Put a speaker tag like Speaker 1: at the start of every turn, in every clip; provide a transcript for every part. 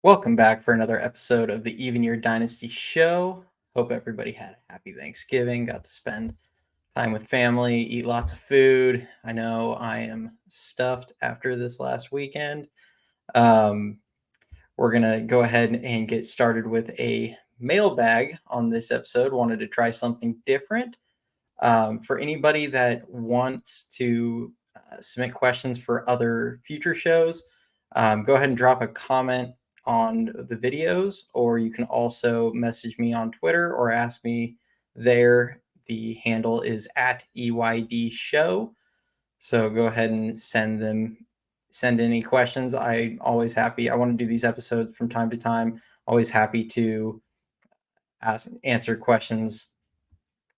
Speaker 1: Welcome back for another episode of the Even Year Dynasty Show. Hope everybody had a happy Thanksgiving, got to spend time with family, eat lots of food. I know I am stuffed after this last weekend. Um, we're going to go ahead and get started with a mailbag on this episode. Wanted to try something different. For anybody that wants to submit questions for other future shows, go ahead and drop a comment on the videos, or you can also message me on Twitter or ask me there. The handle is at EYD Show. So go ahead and send any questions. I always happy. I want to do these episodes from time to time. Always happy to answer questions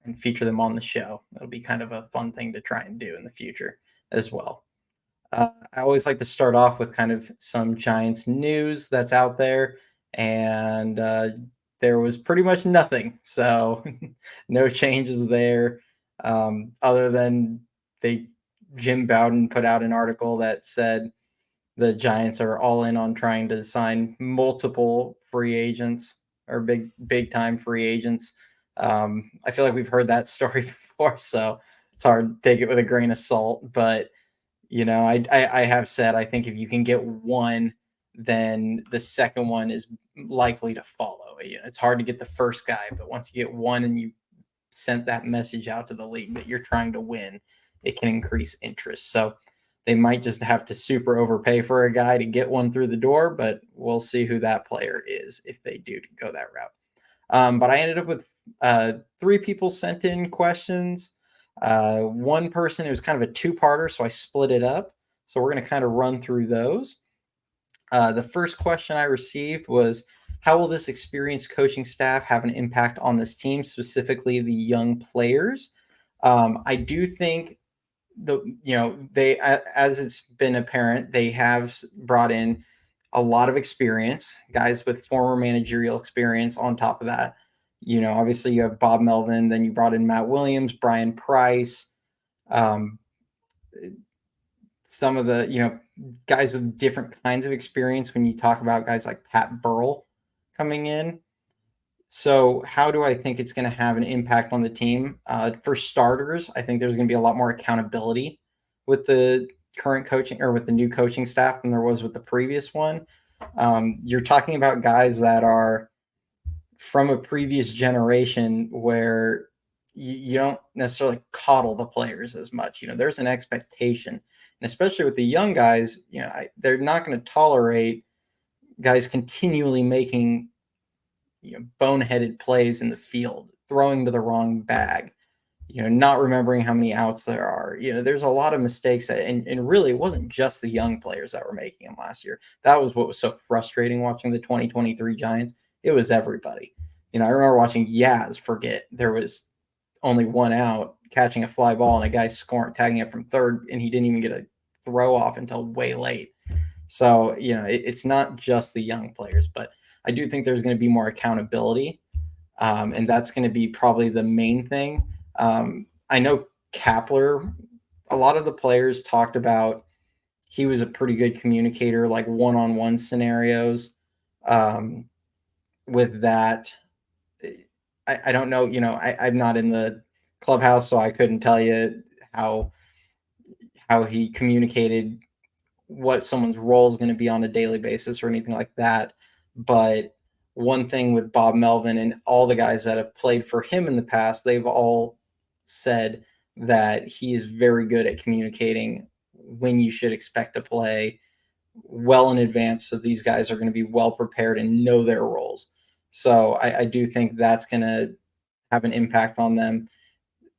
Speaker 1: and feature them on the show. It'll be kind of a fun thing to try and do in the future as well. I always like to start off with kind of some Giants news that's out there, and there was pretty much nothing. So no changes there, other than Jim Bowden put out an article that said the Giants are all in on trying to sign multiple free agents or big time free agents. I feel like we've heard that story before, so it's hard to take it with a grain of salt. But I have said I think if you can get one, then the second one is likely to follow. It's hard to get the first guy, but once you get one and you sent that message out to the league that you're trying to win, it can increase interest. So they might just have to super overpay for a guy to get one through the door, but we'll see who that player is if they do go that route. But I ended up with three people sent in questions. One person, it was kind of a two-parter, so I split it up. So we're going to kind of run through those. The first question I received was, how will this experienced coaching staff have an impact on this team, specifically the young players? I do think they, as it's been apparent, they have brought in a lot of experience, guys with former managerial experience on top of that. Obviously you have Bob Melvin, then you brought in Matt Williams, Brian Price, some of the, guys with different kinds of experience when you talk about guys like Pat Burrell coming in. So how do I think it's going to have an impact on the team? For starters, I think there's going to be a lot more accountability with the current coaching or with the new coaching staff than there was with the previous one. You're talking about guys that are from a previous generation where you don't necessarily coddle the players as much. There's an expectation, and especially with the young guys, they're not going to tolerate guys continually making boneheaded plays in the field, throwing to the wrong bag, not remembering how many outs there are. There's a lot of mistakes, and really it wasn't just the young players that were making them last year. That was what was so frustrating watching the 2023 Giants. It was everybody. I remember watching Yaz forget there was only one out, catching a fly ball, and a guy tagging it from third, and he didn't even get a throw off until way late. So, it's not just the young players, but I do think there's going to be more accountability, and that's going to be probably the main thing. I know Kapler, a lot of the players talked about he was a pretty good communicator, like one-on-one scenarios. With that, I don't know, I'm not in the clubhouse, so I couldn't tell you how he communicated what someone's role is going to be on a daily basis or anything like that. But one thing with Bob Melvin and all the guys that have played for him in the past, they've all said that he is very good at communicating when you should expect to play well in advance. So these guys are going to be well prepared and know their roles. So I do think that's going to have an impact on them.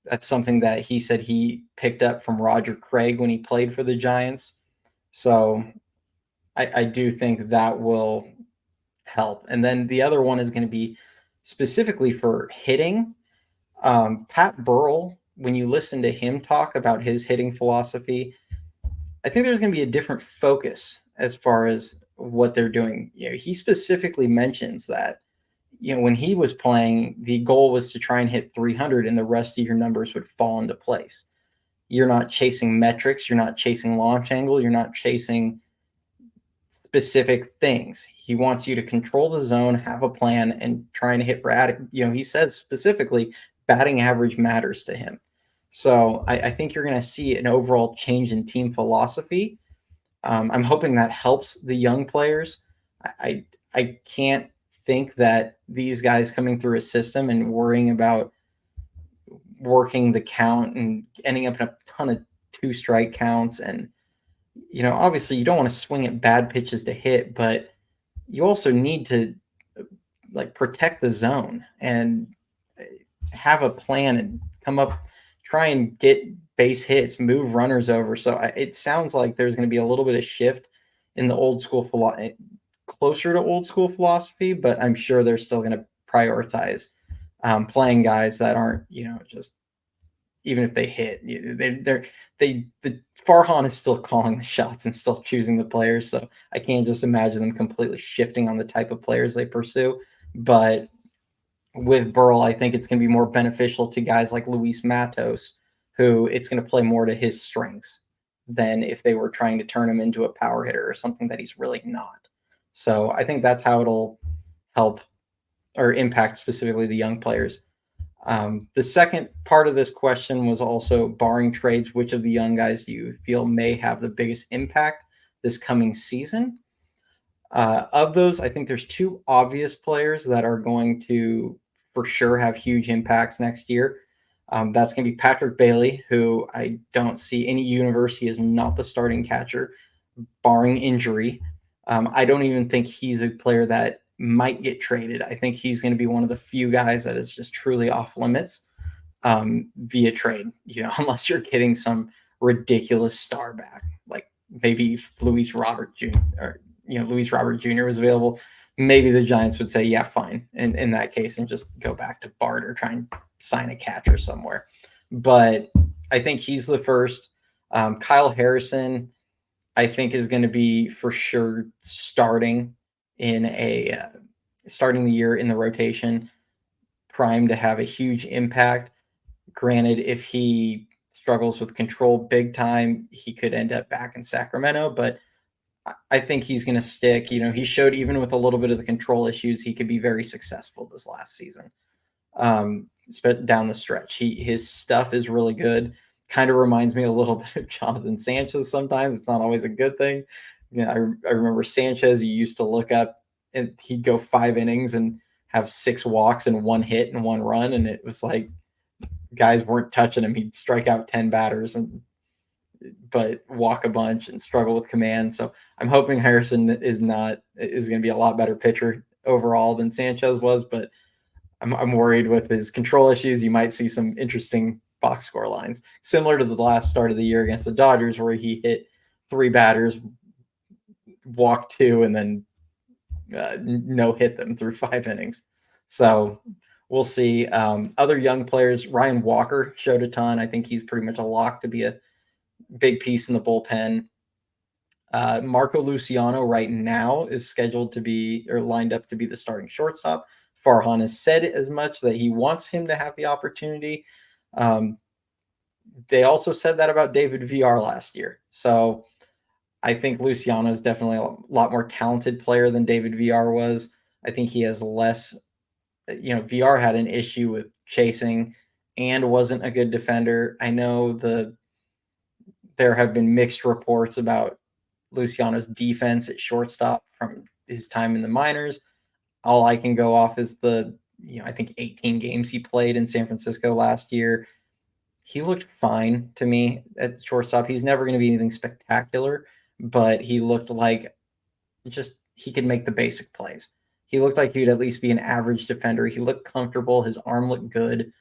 Speaker 1: That's something that he said he picked up from Roger Craig when he played for the Giants. So I do think that will help. And then the other one is going to be specifically for hitting. Pat Burrell, when you listen to him talk about his hitting philosophy, I think there's going to be a different focus as far as what they're doing. He specifically mentions that, when he was playing, the goal was to try and hit 300 and the rest of your numbers would fall into place. You're not chasing metrics. You're not chasing launch angle. You're not chasing specific things. He wants you to control the zone, have a plan, and try and hit for he says specifically batting average matters to him. So I think you're going to see an overall change in team philosophy. I'm hoping that helps the young players. I can't think that these guys coming through a system and worrying about working the count and ending up in a ton of two strike counts. And obviously you don't want to swing at bad pitches to hit, but you also need to like protect the zone and have a plan and try and get base hits, move runners over. So it sounds like there's going to be a little bit of shift in the closer to old school philosophy, but I'm sure they're still going to prioritize playing guys that aren't, just even if they hit, the Farhan is still calling the shots and still choosing the players. So I can't just imagine them completely shifting on the type of players they pursue. But with Burrell, I think it's going to be more beneficial to guys like Luis Matos, who it's going to play more to his strengths than if they were trying to turn him into a power hitter or something that he's really not. So I think that's how it'll help or impact specifically the young players. The second part of this question was also, barring trades, which of the young guys do you feel may have the biggest impact this coming season? Of those, I think there's two obvious players that are going to for sure have huge impacts next year. That's going to be Patrick Bailey, who I don't see any universe he is not the starting catcher, barring injury. I don't even think he's a player that might get traded. I think he's going to be one of the few guys that is just truly off limits via trade, unless you're getting some ridiculous star back, like maybe Luis Robert Jr. or Luis Robert Jr. was available. Maybe the Giants would say, yeah, fine, in that case, and just go back to Bart or try and sign a catcher somewhere. But I think he's the first. Kyle Harrison, I think, is going to be for sure starting starting the year in the rotation, primed to have a huge impact. Granted, if he struggles with control big time, he could end up back in Sacramento, but I think he's going to stick. He showed even with a little bit of the control issues, he could be very successful this last season. Down the stretch, his stuff is really good. Kind of reminds me a little bit of Jonathan Sanchez sometimes. It's not always a good thing. I remember Sanchez, you used to look up and he'd go 5 innings and have 6 walks and 1 hit and 1 run. And it was like guys weren't touching him. He'd strike out 10 batters but walk a bunch and struggle with command. So I'm hoping Harrison is going to be a lot better pitcher overall than Sanchez was, but I'm worried with his control issues. You might see some interesting box score lines, similar to the last start of the year against the Dodgers, where he hit 3 batters, walked 2, and then no hit them through 5 innings. So we'll see. Other young players, Ryan Walker showed a ton. I think he's pretty much a lock to be a big piece in the bullpen. Marco Luciano right now is scheduled to be or lined up to be the starting shortstop. Farhan has said as much that he wants him to have the opportunity. They also said that about David VR last year. So I think Luciano is definitely a lot more talented player than David VR was. I think he has less, VR had an issue with chasing and wasn't a good defender. I know there have been mixed reports about Luciano's defense at shortstop from his time in the minors. All I can go off is I think 18 games he played in San Francisco last year. He looked fine to me at shortstop. He's never going to be anything spectacular, but he looked like he could make the basic plays. He looked like he'd at least be an average defender. He looked comfortable. His arm looked good.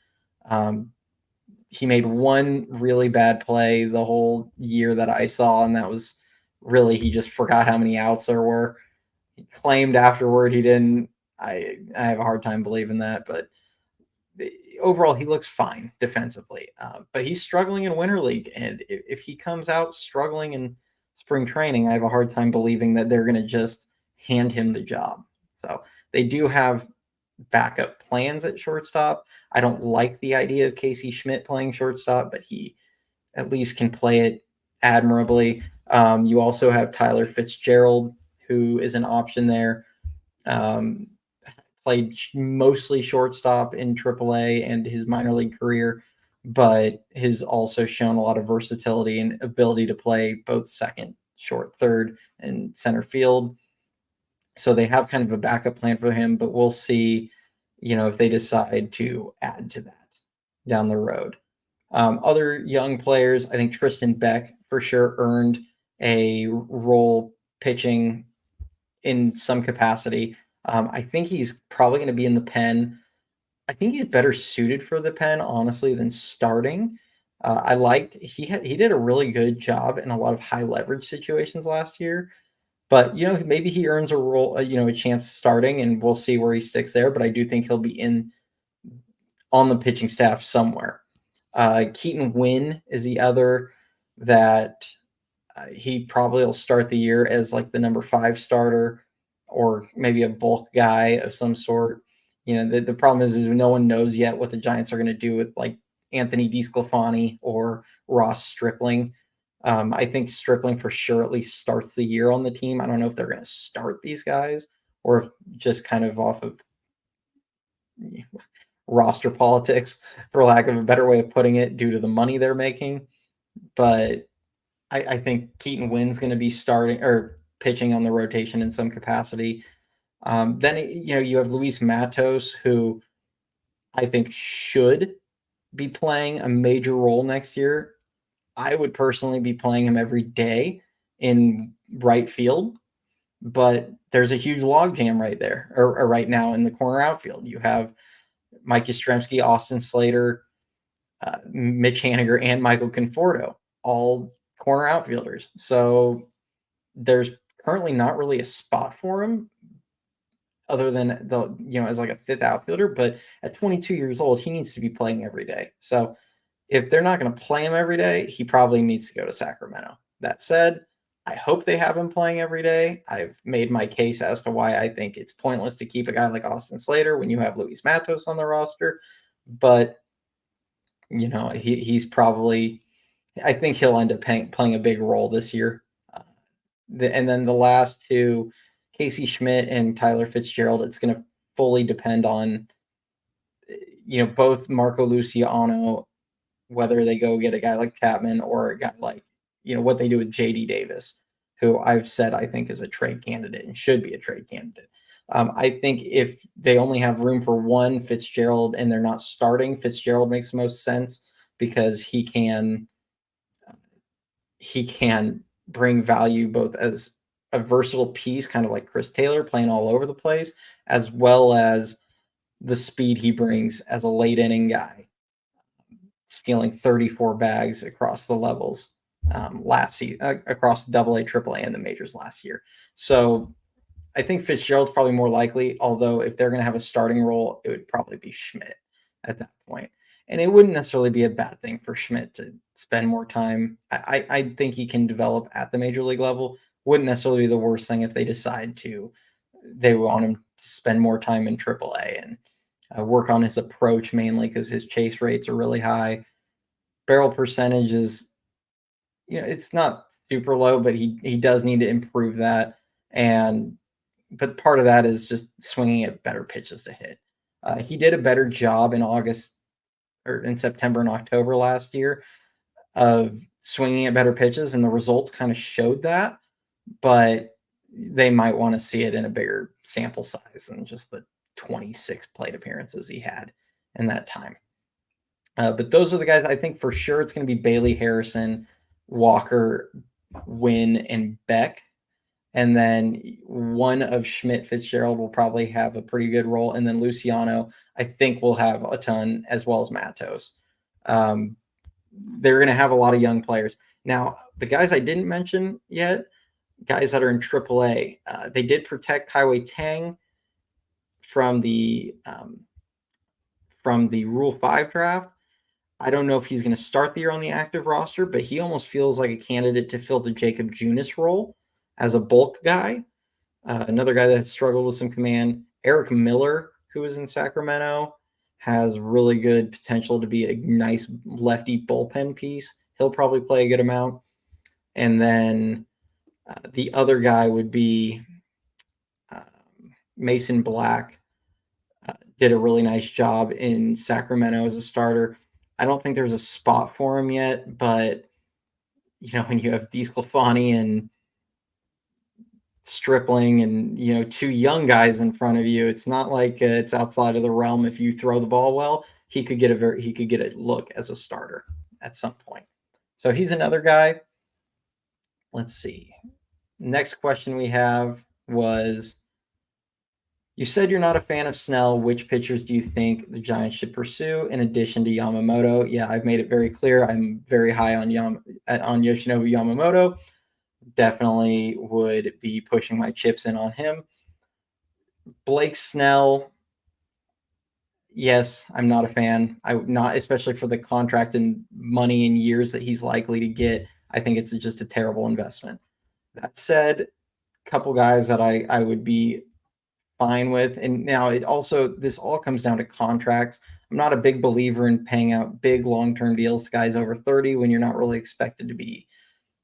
Speaker 1: He made one really bad play the whole year that I saw, and that was really he just forgot how many outs there were. He claimed afterward he didn't. I have a hard time believing that, but overall he looks fine defensively. But he's struggling in Winter League, and if he comes out struggling in spring training, I have a hard time believing that they're going to just hand him the job. So they do have backup plans at shortstop. I don't like the idea of Casey Schmidt playing shortstop, but he at least can play it admirably. You also have Tyler Fitzgerald, who is an option there. Um, Played mostly shortstop in AAA and his minor league career, but has also shown a lot of versatility and ability to play both second, short, third, and center field. So they have kind of a backup plan for him, but we'll see, if they decide to add to that down the road. Other young players, I think Tristan Beck for sure earned a role pitching in some capacity. I think he's probably going to be in the pen. I think he's better suited for the pen, honestly, than starting. I liked he did a really good job in a lot of high leverage situations last year. But maybe he earns a role, a chance starting, and we'll see where he sticks there. But I do think he'll be on the pitching staff somewhere. Keaton Wynn is the other that he probably will start the year as like the number 5 starter or maybe a bulk guy of some sort. The problem is no one knows yet what the Giants are going to do with like Anthony DeSclafani or Ross Stripling. I think Stripling for sure at least starts the year on the team. I don't know if they're going to start these guys or if just kind of off of roster politics, for lack of a better way of putting it, due to the money they're making. But I think Keaton Wynn's going to be starting or pitching on the rotation in some capacity. Then you have Luis Matos, who I think should be playing a major role next year. I would personally be playing him every day in right field, but there's a huge logjam right there, or right now in the corner outfield. You have Mike Yastrzemski, Austin Slater, Mitch Haniger, and Michael Conforto, all corner outfielders. So there's currently not really a spot for him other than as like a fifth outfielder. But at 22 years old, he needs to be playing every day. So if they're not going to play him every day, he probably needs to go to Sacramento. That said, I hope they have him playing every day. I've made my case as to why I think it's pointless to keep a guy like Austin Slater when you have Luis Matos on the roster. But, he's probably, I think he'll end up playing a big role this year. And then the last two, Casey Schmidt and Tyler Fitzgerald, it's going to fully depend on, both Marco Luciano, whether they go get a guy like Chapman or a guy like, what they do with JD Davis, who I've said I think is a trade candidate and should be a trade candidate. I think if they only have room for one Fitzgerald and they're not starting, Fitzgerald makes the most sense because he can bring value both as a versatile piece, kind of like Chris Taylor playing all over the place, as well as the speed he brings as a late inning guy, stealing 34 bags across the levels last season, across AA, AAA, and the majors last year. So I think Fitzgerald's probably more likely, although if they're going to have a starting role, it would probably be Schmidt at that point. And it wouldn't necessarily be a bad thing for Schmidt to spend more time. I think he can develop at the major league level. Wouldn't necessarily be the worst thing if they decide they want him to spend more time in AAA and work on his approach mainly because his chase rates are really high. Barrel percentage is, it's not super low, but he does need to improve that. But part of that is just swinging at better pitches to hit. He did a better job in August or in September and October last year of swinging at better pitches, and the results kind of showed that. But they might want to see it in a bigger sample size than just the 26 plate appearances he had in that time. But those are the guys I think for sure it's going to be Bailey, Harrison, Walker, Wynn, and Beck. And then one of Schmidt, Fitzgerald will probably have a pretty good role. And then Luciano, I think, will have a ton, as well as Matos. They're going to have a lot of young players. Now, the guys I didn't mention yet, guys that are in AAA, they did protect Kaiwei Tang from the Rule 5 draft. I don't know if he's going to start the year on the active roster, but he almost feels like a candidate to fill the Jacob Junis role as a bulk guy. Another guy that struggled with some command, Eric Miller, who is in Sacramento, has really good potential to be a nice lefty bullpen piece. He'll probably play a good amount. And then the other guy would be Mason Black did a really nice job in Sacramento as a starter. I don't think there's a spot for him yet, but when you have DeSclafani and Stripling and two young guys in front of you, it's not like it's outside of the realm. If you throw the ball well, he could get a look as a starter at some point. So he's another guy. Let's see. Next question we have was, you said you're not a fan of Snell. Which pitchers do you think the Giants should pursue in addition to Yamamoto? Yeah, I've made it very clear. I'm very high on Yoshinobu Yamamoto. Definitely would be pushing my chips in on him. Blake Snell, yes, I'm not a fan. I would not, especially for the contract and money and years that he's likely to get. I think it's just a terrible investment. That said, a couple guys that I would be fine with. And now this all comes down to contracts. I'm not a big believer in paying out big long-term deals to guys over 30 when you're not really expected to be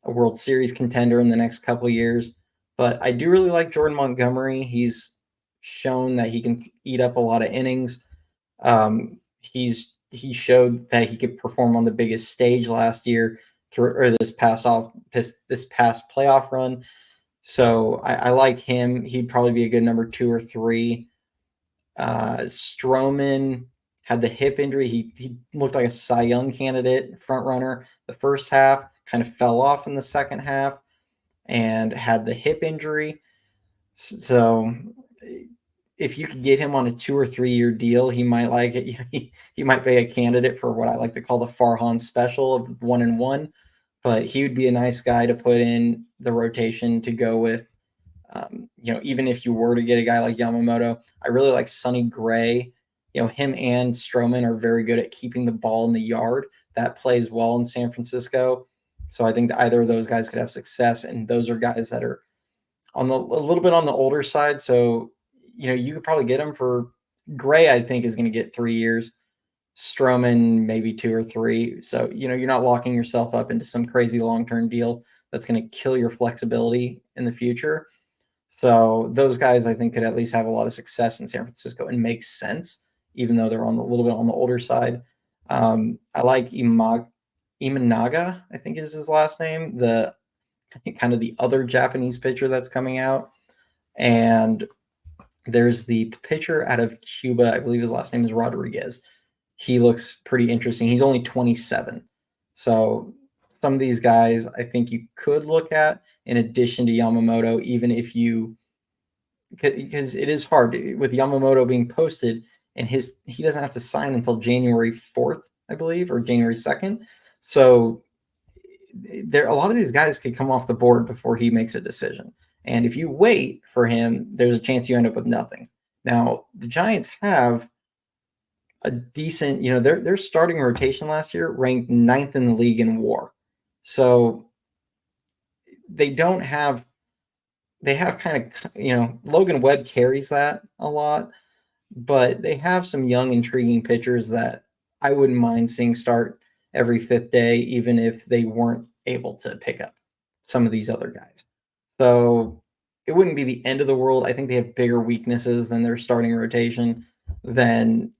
Speaker 1: a World Series contender in the next couple of years. But I do really like Jordan Montgomery. He's shown that he can eat up a lot of innings. He showed that he could perform on the biggest stage last year this past playoff run. So I like him. He'd probably be a good number 2 or 3. Stroman had the hip injury. He looked like a Cy Young candidate, front runner the first half, kind of fell off in the second half and had the hip injury. So if you could get him on a 2 or 3 year deal, he might like it. He might be a candidate for what I like to call the Farhan special of 1-1. But he would be a nice guy to put in the rotation to go with. Even if you were to get a guy like Yamamoto, I really like Sonny Gray. Him and Stroman are very good at keeping the ball in the yard. That plays well in San Francisco. So I think that either of those guys could have success. And those are guys that are a little bit on the older side. So, you could probably get them for Gray, I think, is going to get 3 years. Stroman, maybe 2 or 3. So, you're not locking yourself up into some crazy long-term deal that's going to kill your flexibility in the future. So those guys, I think, could at least have a lot of success in San Francisco and make sense, even though they're a little bit on the older side. I like Imanaga, I think is his last name, kind of the other Japanese pitcher that's coming out. And there's the pitcher out of Cuba. I believe his last name is Rodriguez. He looks pretty interesting. He's only 27. So some of these guys I think you could look at in addition to Yamamoto, even if because it is hard with Yamamoto being posted and he doesn't have to sign until January 4th, I believe, or January 2nd. So a lot of these guys could come off the board before he makes a decision. And if you wait for him, there's a chance you end up with nothing. Now, the Giants have a decent, their starting rotation last year ranked 9th in the league in WAR. So they have kind of, Logan Webb carries that a lot, but they have some young, intriguing pitchers that I wouldn't mind seeing start every 5th day, even if they weren't able to pick up some of these other guys. So it wouldn't be the end of the world. I think they have bigger weaknesses than their starting rotation than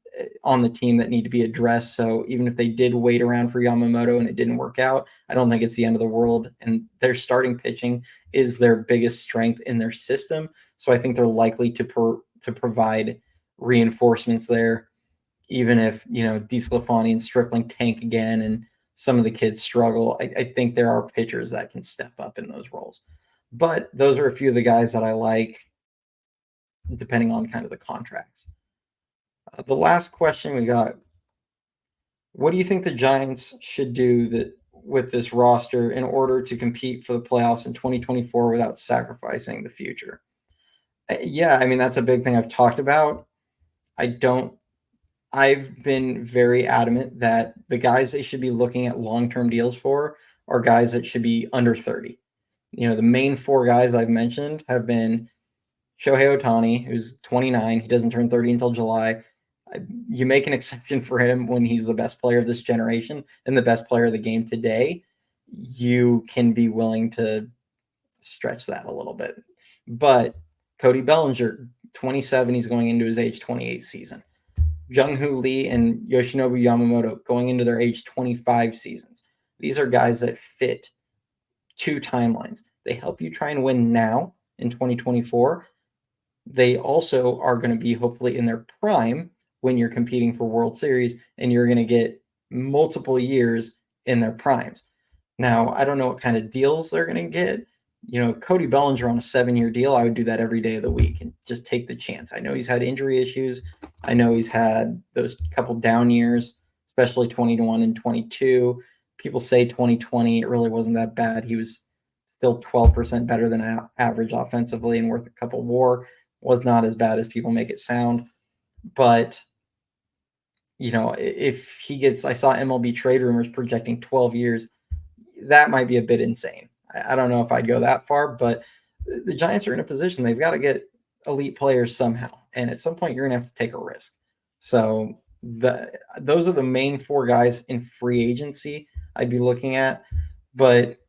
Speaker 1: on the team that need to be addressed. So even if they did wait around for Yamamoto and it didn't work out, I don't think it's the end of the world. And their starting pitching is their biggest strength in their system. So I think they're likely to provide reinforcements there, even if, DeSclafani and Stripling tank again and some of the kids struggle. I think there are pitchers that can step up in those roles. But those are a few of the guys that I like, depending on kind of the contracts. The last question we got, what do you think the Giants should do with this roster in order to compete for the playoffs in 2024 without sacrificing the future? Yeah, I mean, that's a big thing I've talked about. I've been very adamant that the guys they should be looking at long-term deals for are guys that should be under 30. The main 4 guys I've mentioned have been Shohei Ohtani, who's 29. He doesn't turn 30 until July. You make an exception for him when he's the best player of this generation and the best player of the game today. You can be willing to stretch that a little bit. But Cody Bellinger, 27. He's going into his age 28 season. Jung-Hoo Lee and Yoshinobu Yamamoto going into their age 25 seasons. These are guys that fit two timelines. They help you try and win now in 2024. They also are going to be hopefully in their prime when you're competing for World Series, and you're going to get multiple years in their primes. Now, I don't know what kind of deals they're going to get. Cody Bellinger on a 7-year deal, I would do that every day of the week and just take the chance. I know he's had injury issues. I know he's had those couple down years, especially 21 and 22. People say 2020, it really wasn't that bad. He was still 12% better than average offensively and worth a couple WAR. Was not as bad as people make it sound. But, if he gets, I saw MLB trade rumors projecting 12 years. That might be a bit insane. I don't know if I'd go that far, but the Giants are in a position. They've got to get elite players somehow. And at some point, you're going to have to take a risk. So those are the main four guys in free agency I'd be looking at. But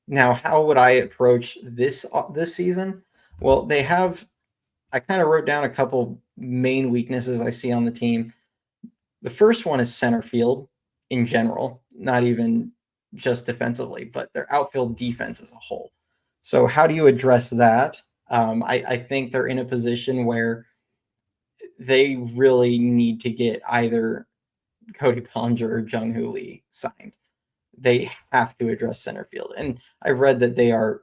Speaker 1: now, how would I approach this season? Well, I kind of wrote down a couple main weaknesses I see on the team. The first one is center field in general, not even just defensively, but their outfield defense as a whole. So how do you address that? I think they're in a position where they really need to get either Cody Bellinger or Jung-Hoo Lee signed. They have to address center field. And I read that they are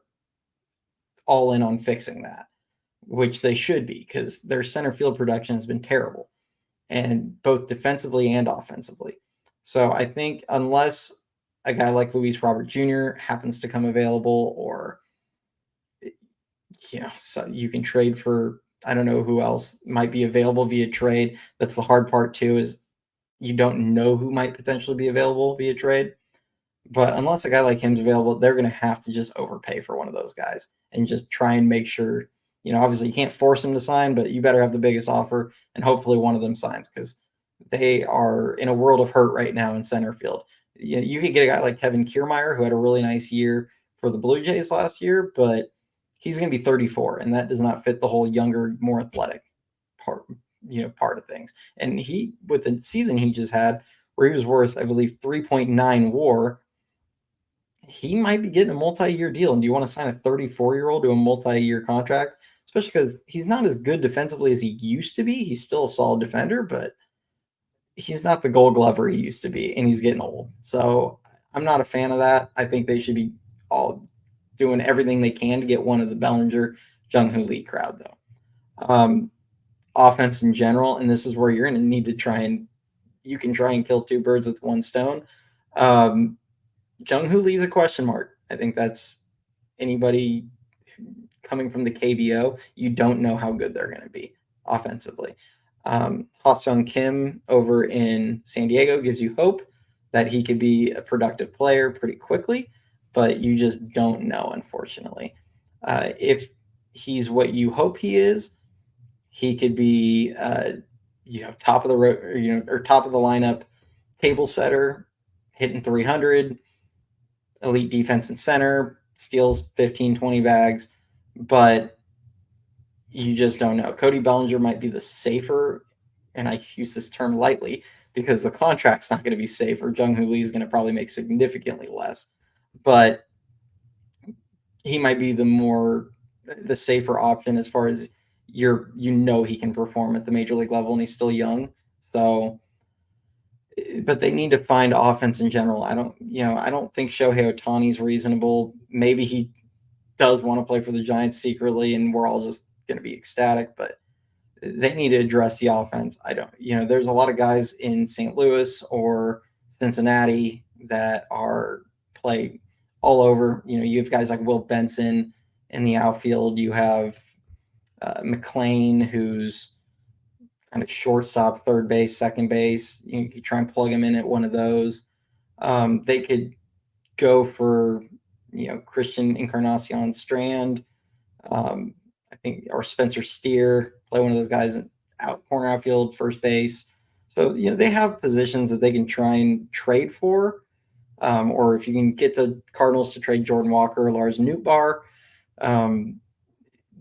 Speaker 1: all in on fixing that, which they should be, because their center field production has been terrible, and both defensively and offensively. So I think unless a guy like Luis Robert Jr. happens to come available, or so you can trade for, I don't know who else might be available via trade. That's the hard part too, is you don't know who might potentially be available via trade. But unless a guy like him's available, they're going to have to just overpay for one of those guys and just try and make sure, obviously you can't force him to sign, but you better have the biggest offer, and hopefully one of them signs, because they are in a world of hurt right now in center field. You could get a guy like Kevin Kiermaier, who had a really nice year for the Blue Jays last year, but he's going to be 34, and that does not fit the whole younger, more athletic part of things. And he, with the season he just had, where he was worth, I believe, 3.9 WAR, he might be getting a multi-year deal. And do you want to sign a 34-year-old to a multi-year contract? Especially because he's not as good defensively as he used to be. He's still a solid defender, but he's not the Gold Glover he used to be, and he's getting old. So I'm not a fan of that. I think they should be all doing everything they can to get one of the Bellinger, Jung-Hoo Lee crowd, though. Offense in general, and this is where you're going to need to try and kill two birds with one stone. Jung-Hoo Lee's a question mark. I think that's anybody coming from the KBO. You don't know how good they're going to be offensively. Ha-Seong Kim over in San Diego gives you hope that he could be a productive player pretty quickly, but you just don't know, unfortunately. If he's what you hope he is, he could be, top of the road, or top of the lineup, table setter, hitting 300, elite defense and center, steals 15, 20 bags, but you just don't know. Cody Bellinger might be the safer, and I use this term lightly because the contract's not going to be safer. Jung-Hoo Lee is going to probably make significantly less, but he might be the safer option as far as he can perform at the major league level, and he's still young. So, but they need to find offense in general. I don't think Shohei Ohtani's reasonable. Maybe he does want to play for the Giants secretly, and we're all just going to be ecstatic, but they need to address the offense. There's a lot of guys in St. Louis or Cincinnati that play all over. You have guys like Will Benson in the outfield. You have McLean, who's kind of shortstop, third base, second base. You could try and plug him in at one of those. They could go for, Christian Encarnacion Strand, I think, or Spencer Steer, play one of those guys corner outfield, first base. So, they have positions that they can try and trade for. Or if you can get the Cardinals to trade Jordan Walker or Lars Nootbaar,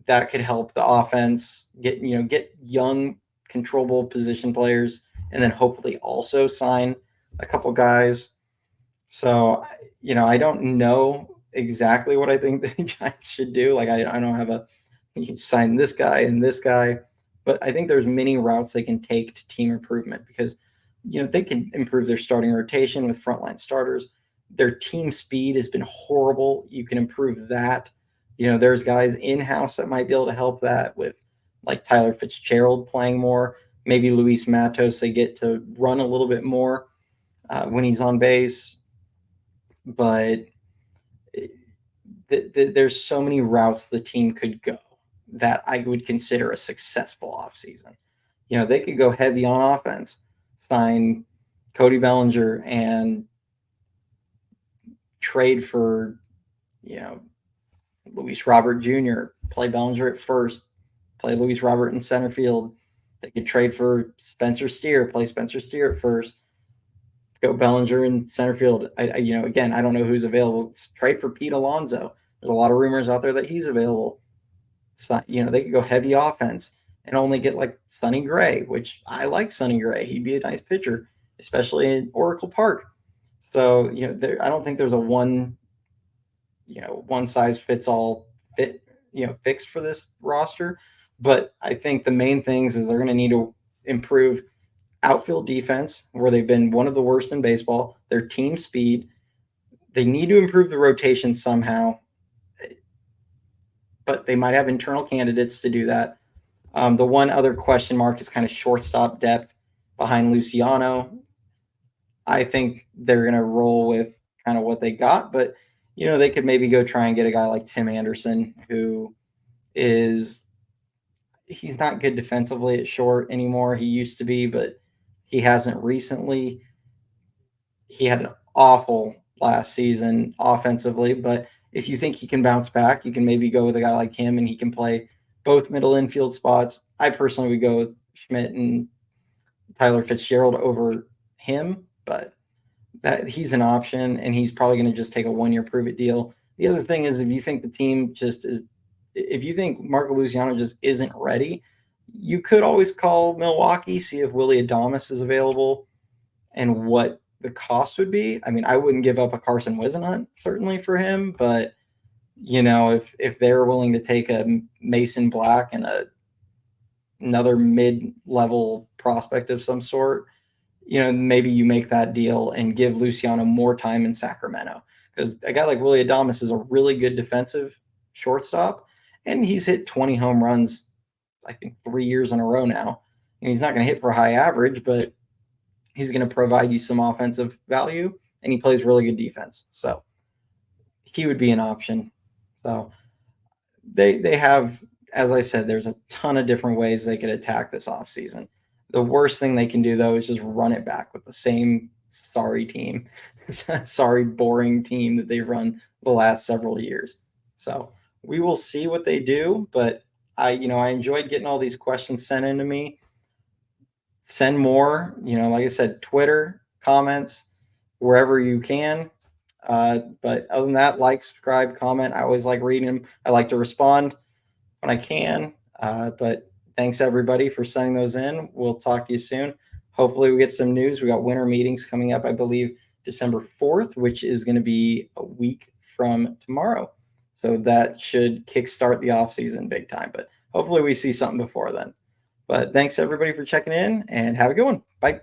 Speaker 1: that could help the offense get young, controllable position players, and then hopefully also sign a couple guys. So, I don't know exactly what I think the Giants should do. Like, I don't have you sign this guy and this guy, but I think there's many routes they can take to team improvement because, they can improve their starting rotation with frontline starters. Their team speed has been horrible. You can improve that. There's guys in house that might be able to help that with like Tyler Fitzgerald playing more. Maybe Luis Matos, they get to run a little bit more when he's on base. But there's so many routes the team could go that I would consider a successful offseason. They could go heavy on offense, sign Cody Bellinger and trade for, Luis Robert Jr., play Bellinger at first, play Luis Robert in center field. They could trade for Spencer Steer, play Spencer Steer at first, go Bellinger in center field. Again, I don't know who's available. Trade for Pete Alonso. There's a lot of rumors out there that he's available. They could go heavy offense and only get like Sonny Gray, which I like Sonny Gray. He'd be a nice pitcher, especially in Oracle Park. So, I don't think there's a one size fits all fix for this roster. But I think the main things is they're going to need to improve outfield defense, where they've been one of the worst in baseball, their team speed. They need to improve the rotation somehow, but they might have internal candidates to do that. The one other question mark is kind of shortstop depth behind Luciano. I think they're going to roll with kind of what they got, but they could maybe go try and get a guy like Tim Anderson, who he's not good defensively at short anymore. He used to be, but he hasn't recently. He had an awful last season offensively, but if you think he can bounce back, you can maybe go with a guy like him and he can play both middle infield spots. I personally would go with Schmidt and Tyler Fitzgerald over him, but that he's an option and he's probably going to just take a 1-year prove it deal. The other thing is, if you think the team if you think Marco Luciano just isn't ready, you could always call Milwaukee, see if Willie Adames is available and what the cost would be. I mean, I wouldn't give up a Carson Whisenhunt certainly for him, but if they're willing to take a Mason Black and another mid-level prospect of some sort, maybe you make that deal and give Luciano more time in Sacramento, because a guy like Willie Adames is a really good defensive shortstop, and he's hit 20 home runs, I think 3 years in a row now. And he's not going to hit for high average, but he's going to provide you some offensive value, and he plays really good defense. So he would be an option. So they have, as I said, there's a ton of different ways they could attack this offseason. The worst thing they can do, though, is just run it back with the same sorry team, sorry, boring team that they've run the last several years. So we will see what they do, but I enjoyed getting all these questions sent into me. Send more, like I said, Twitter, comments, wherever you can. But other than that, like, subscribe, comment. I always like reading them. I like to respond when I can. But thanks everybody for sending those in. We'll talk to you soon. Hopefully we get some news. We got winter meetings coming up, I believe, December 4th, which is going to be a week from tomorrow. So that should kickstart the offseason big time. But hopefully we see something before then. But thanks everybody for checking in, and have a good one. Bye.